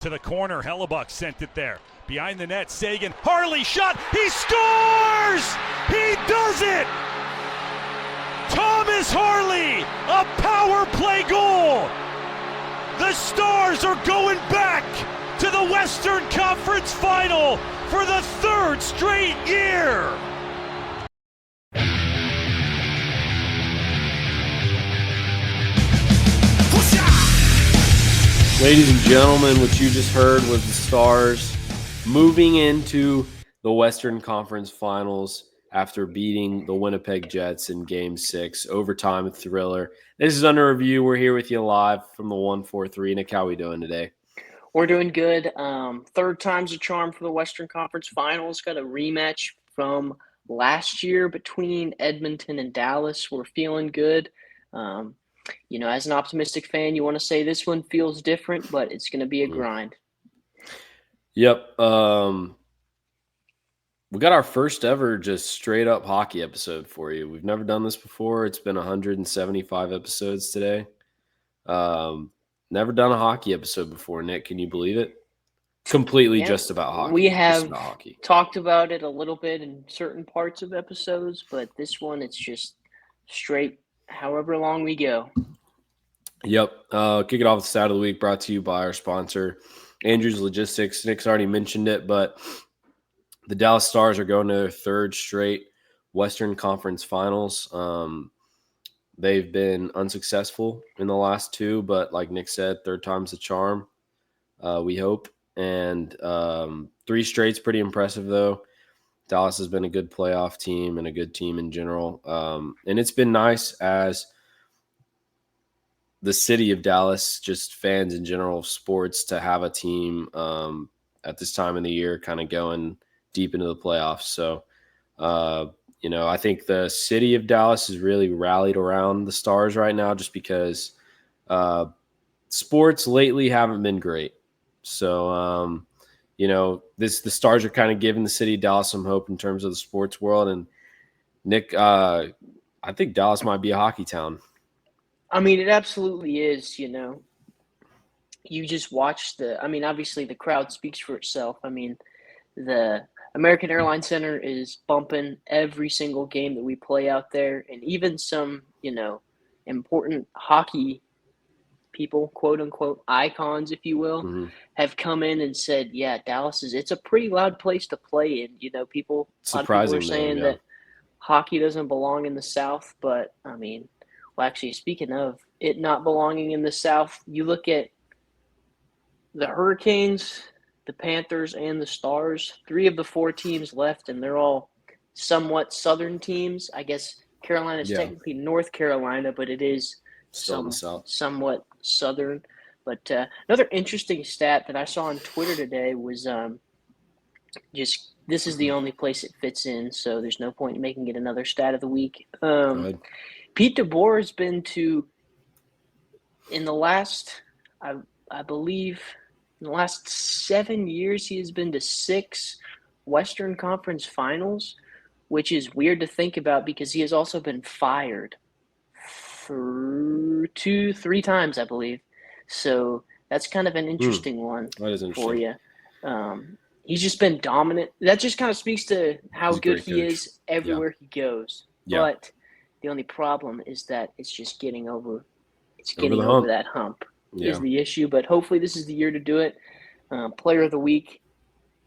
To the corner, Hellebuck sent it there. Behind the net, Sagan. Harley shot. He scores! He does it! Thomas Harley, a power play goal! The Stars are going back to the Western Conference Final for the third straight year! Ladies and gentlemen, what you just heard was the Stars moving into the Western Conference Finals after beating the Winnipeg Jets in Game 6, overtime thriller. This is Under Review. We're here with you live from the 143. Nick, how are we doing today? We're doing good. Third time's a charm for the Western Conference Finals. Got a rematch from last year between Edmonton and Dallas. We're feeling good. As an optimistic fan, you want to say this one feels different, but it's going to be a grind. Yep. We got our first ever just straight up hockey episode for you. We've never done this before. It's been 175 episodes today. Never done a hockey episode before, Nick. Can you believe it? Completely just about hockey. We have talked about it a little bit in certain parts of episodes, but this one, it's just straight however long we go. Yep. Kick it off with the stat of the week, brought to you by our sponsor, Andrews Logistics. Nick's already mentioned it, but the Dallas Stars are going to their third straight Western Conference Finals. They've been unsuccessful in the last two, but like Nick said, third time's the charm, we hope. And three straight's pretty impressive, though. Dallas has been a good playoff team and a good team in general. And it's been nice as the city of Dallas, just fans in general of sports, to have a team at this time of the year kind of going deep into the playoffs. So, I think the city of Dallas has really rallied around the Stars right now just because sports lately haven't been great. So, the Stars are kind of giving the city of Dallas some hope in terms of the sports world. And Nick, I think Dallas might be a hockey town. I mean, it absolutely is. You just watch obviously the crowd speaks for itself. I mean, the American Airlines Center is bumping every single game that we play out there. And even some, important hockey people, quote unquote, icons, if you will, have come in and said, yeah, Dallas it's a pretty loud place to play in. People, a lot of people are saying that hockey doesn't belong in the South, but I mean, well, actually, speaking of it not belonging in the South, you look at the Hurricanes, the Panthers, and the Stars, 3 of the 4 teams left, and they're all somewhat Southern teams. I guess Carolina's technically North Carolina, but it is somewhat Southern. But another interesting stat that I saw on Twitter today was this is the only place it fits in, so there's no point in making it another stat of the week. Pete DeBoer has been to, in the last, I believe, in the last 7 years, he has been to 6 Western Conference Finals, which is weird to think about because he has also been fired for 3 times, I believe. So that's kind of an interesting one for you. He's just been dominant. That just kind of speaks to how good he is everywhere he goes. Yeah. But the only problem is that it's just getting over that hump is the issue. But hopefully this is the year to do it. Player of the week,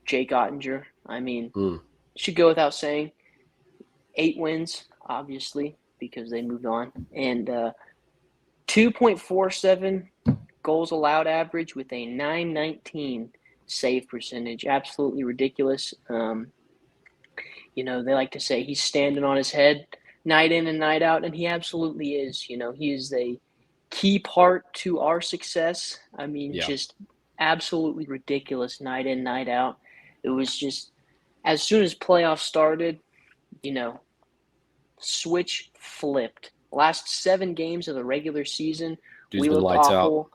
Jake Ottinger. I mean, should go without saying. 8 wins, obviously, because they moved on. And 2.47 goals allowed average with a .919 save percentage. Absolutely ridiculous. They like to say he's standing on his head night in and night out, and he absolutely is. He is a key part to our success. I mean, just absolutely ridiculous night in, night out. It was just, as soon as playoffs started, switch flipped. Last 7 games of the regular season, we looked awful.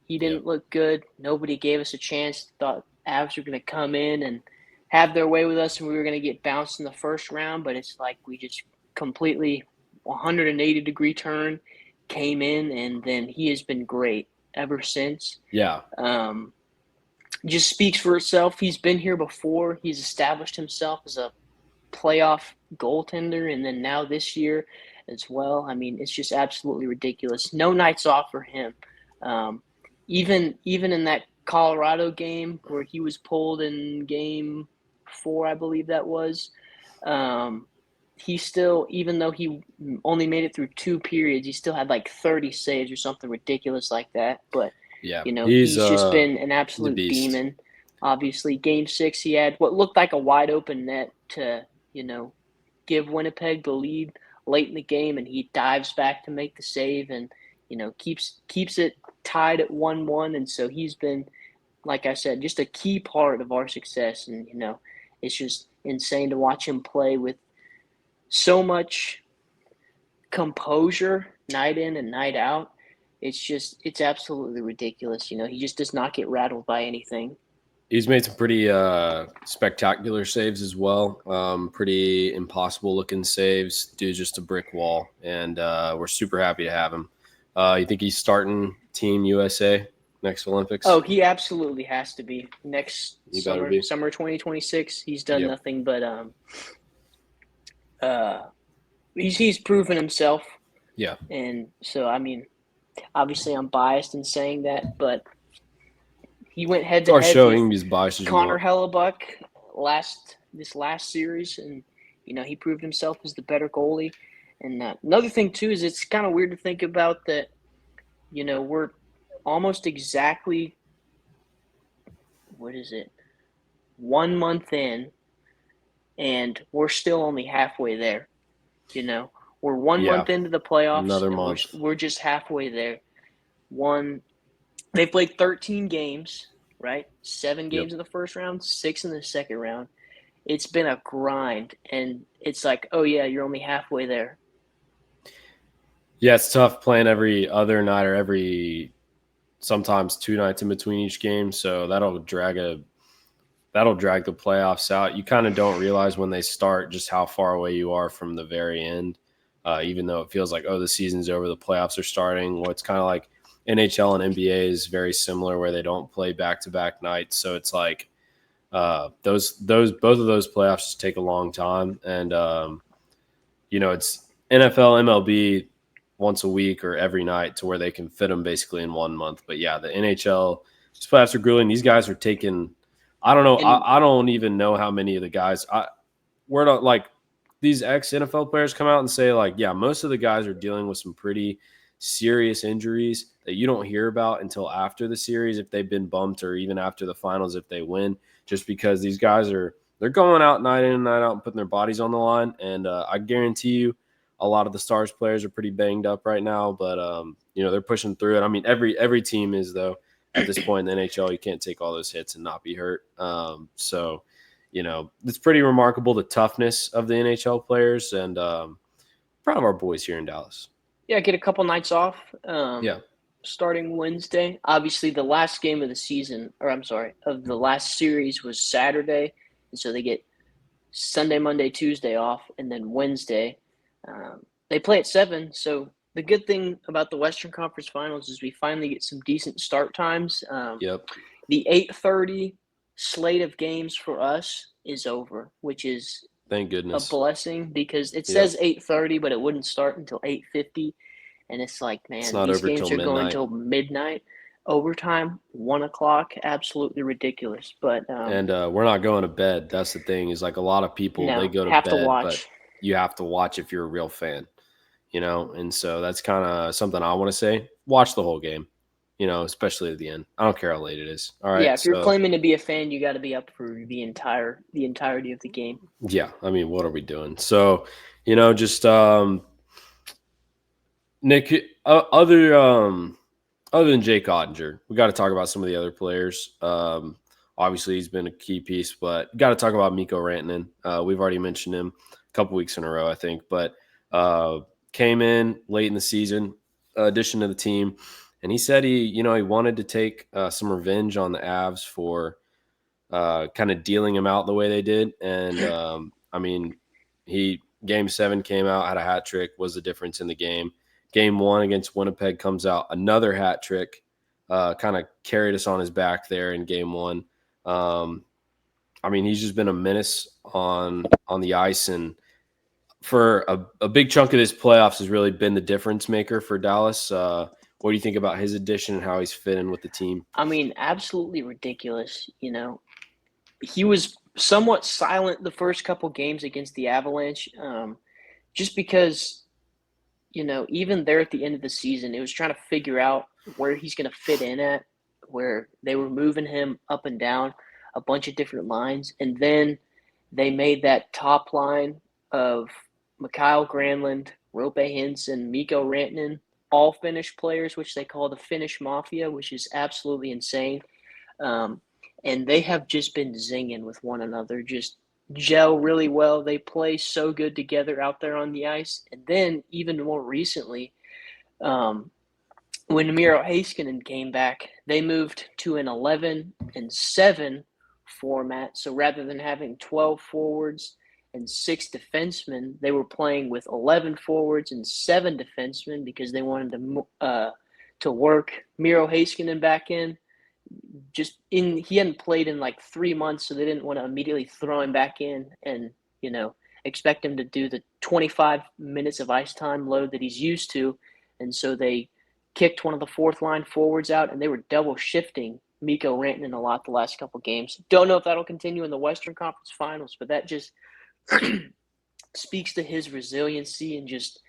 He didn't look good. Nobody gave us a chance. Thought Avs were going to come in and have their way with us, and we were going to get bounced in the first round, but it's like we just completely 180-degree turn, came in, and then he has been great ever since. Yeah. just speaks for itself. He's been here before. He's established himself as a playoff goaltender, and then now this year as well. I mean, it's just absolutely ridiculous. No nights off for him. Even in that Colorado game where he was pulled in game 4, I believe that was, he still, even though he only made it through 2 periods, he still had like 30 saves or something ridiculous like that. But Yeah, he's just been an absolute beast. demon. Obviously, game 6, he had what looked like a wide open net to, give Winnipeg the lead late in the game, and he dives back to make the save and, keeps it tied at 1-1. And so he's been, like I said, just a key part of our success. And, it's just insane to watch him play with so much composure night in and night out. It's absolutely ridiculous. He just does not get rattled by anything. He's made some pretty spectacular saves as well. Pretty impossible-looking saves. Dude's just a brick wall, and we're super happy to have him. You think he's starting Team USA next Olympics? Oh, he absolutely has to be. Next summer 2026, he's done Yep. nothing but he's proven himself. Yeah. And so, I mean, obviously I'm biased in saying that, but he went head to Or head showing with his bias as Connor well. Hellebuck this last series, and he proved himself as the better goalie. And another thing too is it's kind of weird to think about that. We're almost exactly 1 month in, and we're still only halfway there. We're 1 month into the playoffs. Another and month. We're just halfway there. They played 13 games, right? 7 games in the first round, 6 in the second round. It's been a grind, and it's like, oh yeah, you're only halfway there. Yeah, it's tough playing every other night or sometimes 2 nights in between each game. So that'll drag the playoffs out. You kind of don't realize when they start just how far away you are from the very end. Even though it feels like, the season's over, the playoffs are starting. Well, it's kind of like NHL and NBA is very similar where they don't play back-to-back nights. So it's like both of those playoffs just take a long time. And, it's NFL, MLB once a week or every night to where they can fit them basically in 1 month. But, yeah, the NHL, these playoffs are grueling. These guys are taking – I don't know. I don't even know how many of the guys these ex-NFL players come out and say, most of the guys are dealing with some pretty serious injuries that you don't hear about until after the series if they've been bumped, or even after the finals if they win, just because these guys they're going out night in and night out and putting their bodies on the line. And I guarantee you a lot of the Stars players are pretty banged up right now, but they're pushing through it. I mean, every team is, though. At this point in the NHL, you can't take all those hits and not be hurt. So it's pretty remarkable, the toughness of the NHL players, and proud of our boys here in Dallas. Yeah, get a couple nights off. Yeah. Starting Wednesday. Obviously, the last game of the season, of the last series was Saturday, and so they get Sunday, Monday, Tuesday off, and then Wednesday. They play at 7, so the good thing about the Western Conference Finals is we finally get some decent start times. Yep. The 8:30 slate of games for us is over, which is Thank goodness. a blessing, because it says 8:30, but it wouldn't start until 8:50, and it's like, man, these games are going till midnight. Overtime, 1 o'clock, absolutely ridiculous. But and we're not going to bed. That's the thing. Is like a lot of people they go to have bed, to watch. But you have to watch if you're a real fan. And so that's kind of something I want to say. Watch the whole game, especially at the end. I don't care how late it is. All right. Yeah, if you're claiming to be a fan, you got to be up for the entirety of the game. Yeah, I mean, what are we doing? So, just Nick, other than Jake Ottinger, we got to talk about some of the other players. Obviously, he's been a key piece, but got to talk about Mikko Rantanen. We've already mentioned him a couple weeks in a row, I think, but came in late in the season, addition to the team, and he said he wanted to take some revenge on the Avs for kind of dealing him out the way they did. And Game 7 came out, had a hat trick, was the difference in the game. Game 1 against Winnipeg comes out, another hat trick, kind of carried us on his back there in Game 1. I mean, he's just been a menace on the ice, and for a big chunk of this playoffs has really been the difference maker for Dallas. What do you think about his addition and how he's fit in with the team? I mean, absolutely ridiculous. He was somewhat silent the first couple games against the Avalanche, just because, even there at the end of the season, it was trying to figure out where he's going to fit in at, where they were moving him up and down a bunch of different lines. And then they made that top line of Mikhail Granlund, Rope Hinson, Mikko Rantanen, all Finnish players, which they call the Finnish Mafia, which is absolutely insane. And they have just been zinging with one another, just gel really well. They play so good together out there on the ice. And then even more recently, when Miro Heiskanen came back, they moved to an 11-7 format. So rather than having 12 forwards and 6 defensemen, they were playing with 11 forwards and 7 defensemen because they wanted to work Miro Heiskanen back in. He hadn't played in like 3 months, so they didn't want to immediately throw him back in and expect him to do the 25 minutes of ice time load that he's used to. And so they kicked one of the fourth line forwards out, and they were double shifting Mikko Rantanen a lot the last couple games. Don't know if that'll continue in the Western Conference Finals, but that just speaks to his resiliency and just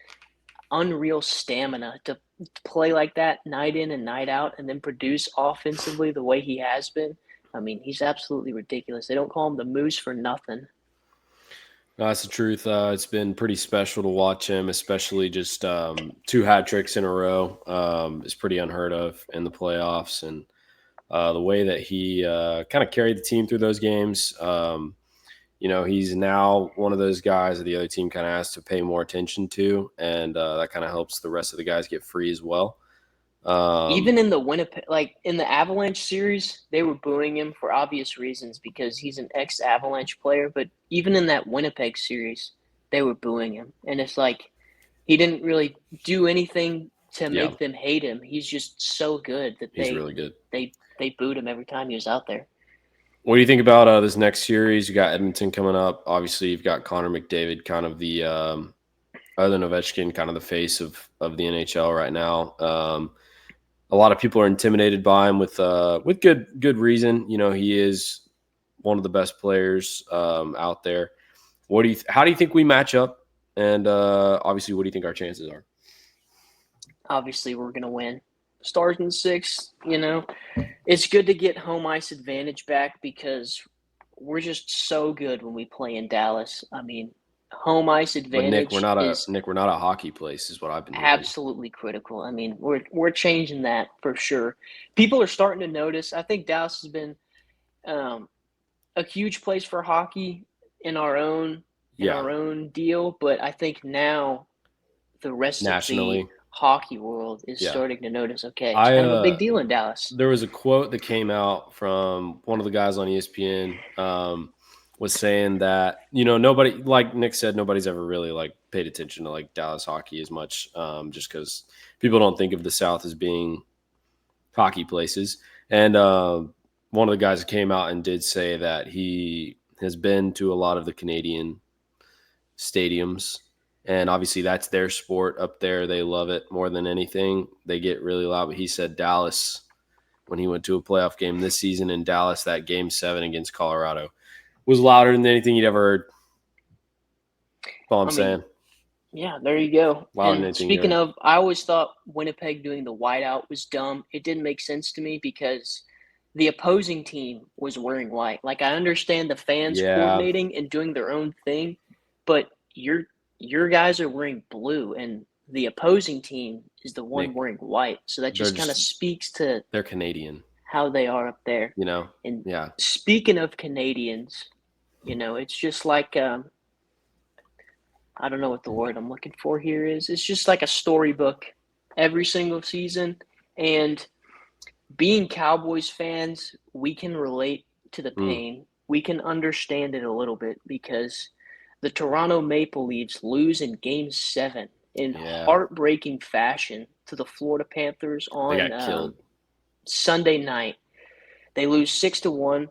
unreal stamina to play like that night in and night out and then produce offensively the way he has been. I mean, he's absolutely ridiculous. They don't call him the Moose for nothing. No, that's the truth. It's been pretty special to watch him, especially just 2 hat tricks in a row. Is pretty unheard of in the playoffs, and the way that he kind of carried the team through those games. He's now one of those guys that the other team kind of has to pay more attention to, and that kind of helps the rest of the guys get free as well. Even in the in the Avalanche series, they were booing him for obvious reasons because he's an ex-Avalanche player. But even in that Winnipeg series, they were booing him, and it's like he didn't really do anything to make them hate him. He's just so good that he's really good. They booed him every time he was out there. What do you think about this next series? You got Edmonton coming up. Obviously, you've got Connor McDavid, kind of the other than Ovechkin, kind of the face of the NHL right now. A lot of people are intimidated by him with good reason. He is one of the best players out there. How do you think we match up? And obviously, what do you think our chances are? Obviously, we're going to win. Stars in 6, it's good to get home ice advantage back because we're just so good when we play in Dallas. I mean, home ice advantage. But Nick, we're not a hockey place, is what I've been hearing. Absolutely critical. I mean, we're changing that for sure. People are starting to notice. I think Dallas has been a huge place for hockey in our own deal, but I think now the rest nationally, of the hockey world is starting to notice, okay, it's kind of a big deal in Dallas. There was a quote that came out from one of the guys on ESPN was saying that, nobody, like Nick said, nobody's ever really paid attention to Dallas hockey as much, just because people don't think of the South as being hockey places. And one of the guys came out and did say that he has been to a lot of the Canadian stadiums. And obviously that's their sport up there. They love it more than anything. They get really loud. But he said Dallas, when he went to a playoff game this season in Dallas, that Game 7 against Colorado, was louder than anything he'd ever heard. That's all I'm saying. Yeah, there you go. And speaking of, I always thought Winnipeg doing the whiteout was dumb. It didn't make sense to me because the opposing team was wearing white. I understand the fans coordinating and doing their own thing, but your guys are wearing blue, and the opposing team is the one wearing white. So that just kind of speaks to they're Canadian, how they are up there. And speaking of Canadians, it's just like I don't know what the word I'm looking for here is. It's just like a storybook every single season. And being Cowboys fans, we can relate to the pain. We can understand it a little bit because the Toronto Maple Leafs lose in Game 7 in heartbreaking fashion to the Florida Panthers on Sunday night. They lose 6-1.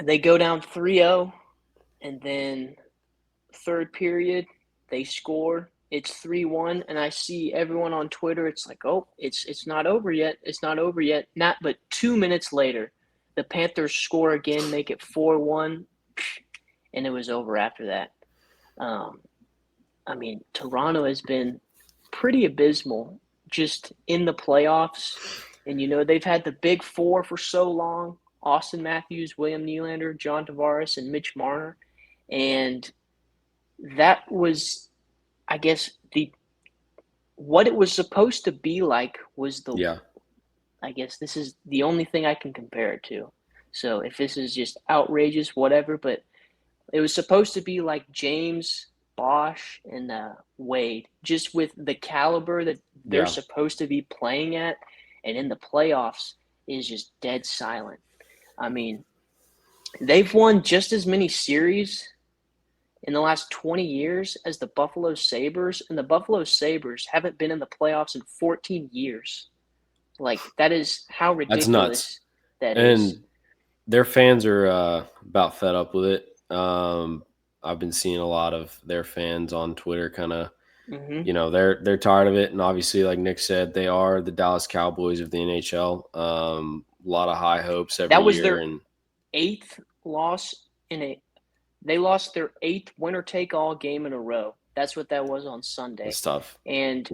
They go down 3-0, and then third period, they score. It's 3-1, and I see everyone on Twitter. It's like, oh, it's not over yet. It's not over yet. Not, but 2 minutes later, the Panthers score again, make it 4-1, and it was over after that. I mean, Toronto has been pretty abysmal just in the playoffs, and they've had the big four for so long: Austin Matthews, William Nylander, John Tavares, and Mitch Marner, and that was, I guess, what it was supposed to be like was I guess this is the only thing I can compare it to. So if this is just outrageous, whatever, but it was supposed to be like James, Bosch, and Wade, just with the caliber that they're supposed to be playing at, and in the playoffs is just dead silent. I mean, they've won just as many series in the last 20 years as the Buffalo Sabres, and the Buffalo Sabres haven't been in the playoffs in 14 years. Like, that is how ridiculous nuts. that is. And their fans are about fed up with it. I've been seeing a lot of their fans on Twitter kind of, they're tired of it. And obviously, like Nick said, they are the Dallas Cowboys of the NHL. A lot of high hopes every year. That was their eighth loss they lost their eighth winner-take-all game in a row. That's what that was on Sunday. It's tough. And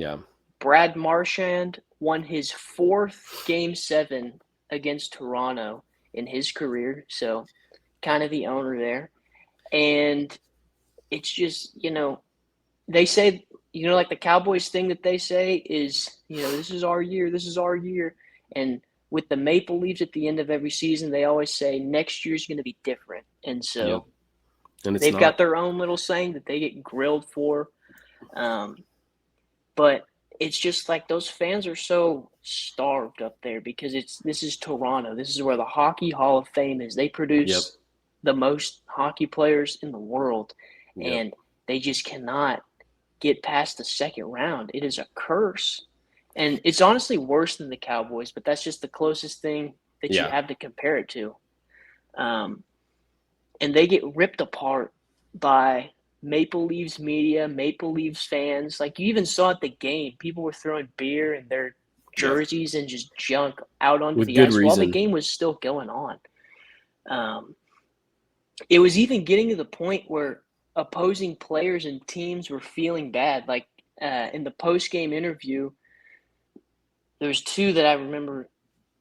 Brad Marchand won his fourth Game 7 against Toronto in his career, so kind of the owner there. And it's just, they say, like the Cowboys thing that they say is, this is our year, this is our year. And with the Maple Leafs at the end of every season, they always say next year's going to be different. And so and they've got their own little saying that they get grilled for. But it's just like those fans are so starved up there because this is Toronto. This is where the Hockey Hall of Fame is. They produce the most hockey players in the world, and they just cannot get past the second round. It is a curse. And it's honestly worse than the Cowboys, but that's just the closest thing that you have to compare it to. And they get ripped apart by Maple Leafs media, Maple Leafs fans. Like, you even saw at the game, people were throwing beer in their jerseys and just junk out onto the ice while the game was still going on. It was even getting to the point where opposing players and teams were feeling bad. Like, in the post-game interview, there's two that I remember.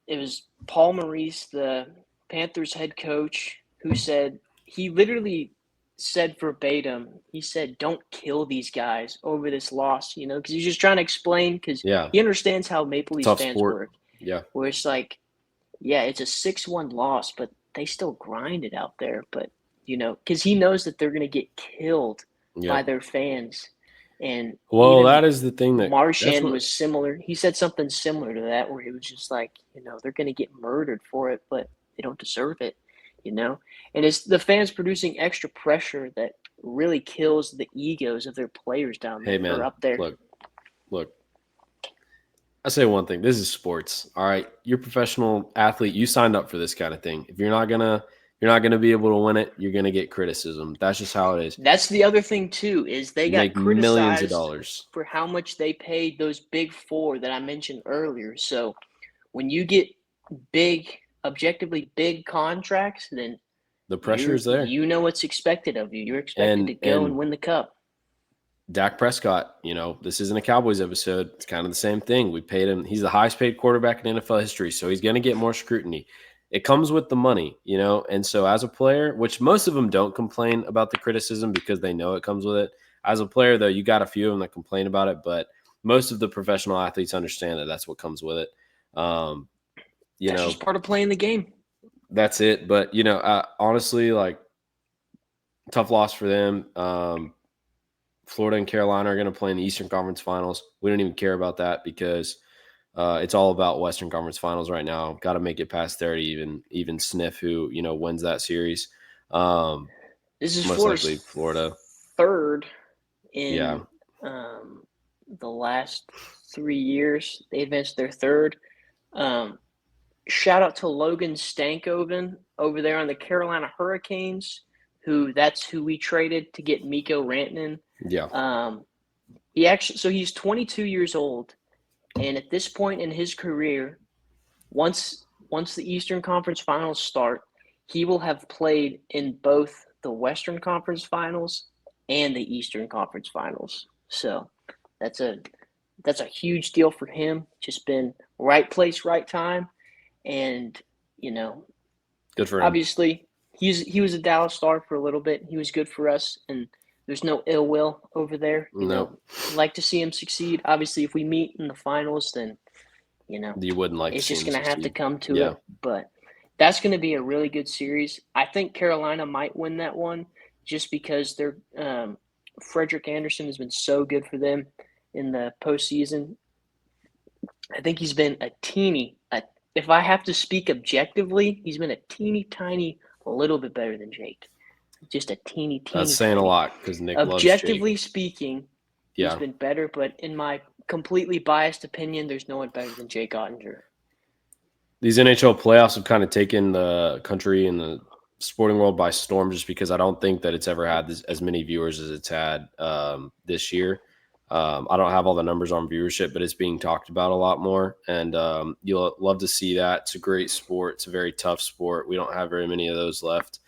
It was Paul Maurice, the Panthers head coach, who said – he literally said verbatim, he said, don't kill these guys over this loss, because he's just trying to explain, because he understands how Maple Leafs fans work. Yeah. Where it's like, it's a 6-1 loss, but they still grind it out there. But, because he knows that they're going to get killed by their fans. And that is the thing that Marchand was similar. He said something similar to that, where he was just like, they're going to get murdered for it, but they don't deserve it. And it's the fans producing extra pressure that really kills the egos of their players down there. Hey, man, up there. Look. I say one thing. This is sports. All right, you're a professional athlete. You signed up for this kind of thing. If you're not gonna be able to win it, you're gonna get criticism. That's just how it is. That's the other thing too, is they got criticized millions of dollars for how much they paid those big four that I mentioned earlier. So when you get objectively big contracts, then the pressure is there. You know what's expected of you. You're expected to go and win the cup. Dak Prescott, this isn't a Cowboys episode. It's kind of the same thing. We paid him. He's the highest paid quarterback in NFL history, so he's going to get more scrutiny. It comes with the money, and so as a player, which most of them don't complain about the criticism because they know it comes with it. As a player, though, you got a few of them that complain about it, but most of the professional athletes understand that that's what comes with it. That's just part of playing the game. That's it. But, honestly, like, tough loss for them. Florida and Carolina are going to play in the Eastern Conference Finals. We don't even care about that because it's all about Western Conference Finals right now. Got to make it past there to even sniff who, wins that series. This is most likely Florida. Third in the last 3 years. They advanced their third. shout out to Logan Stankoven over there on the Carolina Hurricanes, that's who we traded to get Mikko Rantanen. Yeah. He's 22 years old, and at this point in his career, once the Eastern Conference Finals start, he will have played in both the Western Conference Finals and the Eastern Conference Finals. So that's a huge deal for him. Just been right place, right time, and Good for him. obviously he was a Dallas Star for a little bit. He was good for us, and there's no ill will over there. Nope. Like to see him succeed. Obviously, if we meet in the finals, then You wouldn't like it's to see just him going to have to succeed. come to Yeah. it. But that's going to be a really good series. I think Carolina might win that one just because they're Frederick Anderson has been so good for them in the postseason. I think he's been if I have to speak objectively, he's been a teeny tiny little bit better than Jake. Just a teeny. That's saying a lot because Nick loves Objectively Jake. speaking, Yeah. he's been better, but in my completely biased opinion, there's no one better than Jake Ottinger. These NHL playoffs have kind of taken the country and the sporting world by storm just because I don't think that it's ever had as many viewers as it's had this year. I don't have all the numbers on viewership, but it's being talked about a lot more. And you'll love to see that. It's a great sport. It's a very tough sport. We don't have very many of those left.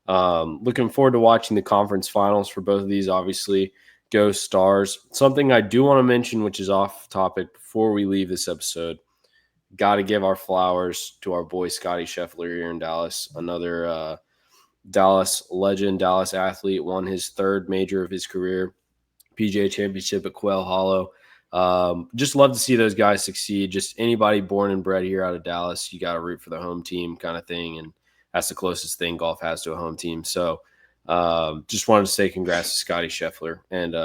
Looking forward to watching the conference finals for both of these, obviously. Go Stars. Something I do want to mention, which is off topic before we leave this episode, got to give our flowers to our boy Scotty Scheffler here in Dallas. Another Dallas legend, Dallas athlete, won his third major of his career, PGA Championship at Quail Hollow. Just love to see those guys succeed. Just anybody born and bred here out of Dallas, you got to root for the home team kind of thing. And that's the closest thing golf has to a home team. So just wanted to say congrats to Scotty Scheffler, and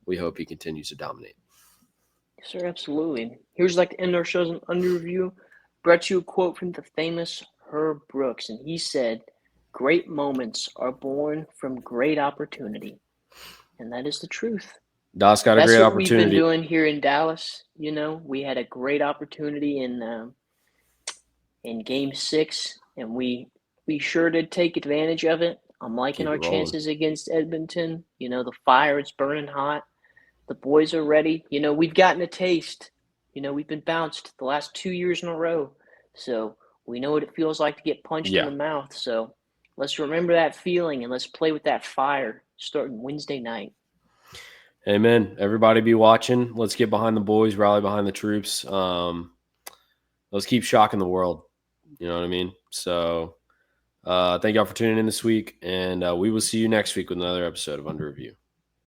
we hope he continues to dominate. Yes, sir, absolutely. Here's like to end our shows in under review. Brought you a quote from the famous Herb Brooks, and he said, "Great moments are born from great opportunity," and that is the truth. Dallas got a That's great what we've been opportunity. doing here in Dallas. We had a great opportunity in Game 6, and we sure did take advantage of it. I'm liking Keep our it rolling. chances against Edmonton. The fire is burning hot. The boys are ready. We've gotten a taste. We've been bounced the last 2 years in a row. So we know what it feels like to get punched in the mouth. So let's remember that feeling and let's play with that fire starting Wednesday night. Amen. Everybody be watching. Let's get behind the boys, rally behind the troops. Let's keep shocking the world. You know what I mean? So thank y'all for tuning in this week, and we will see you next week with another episode of Under Review.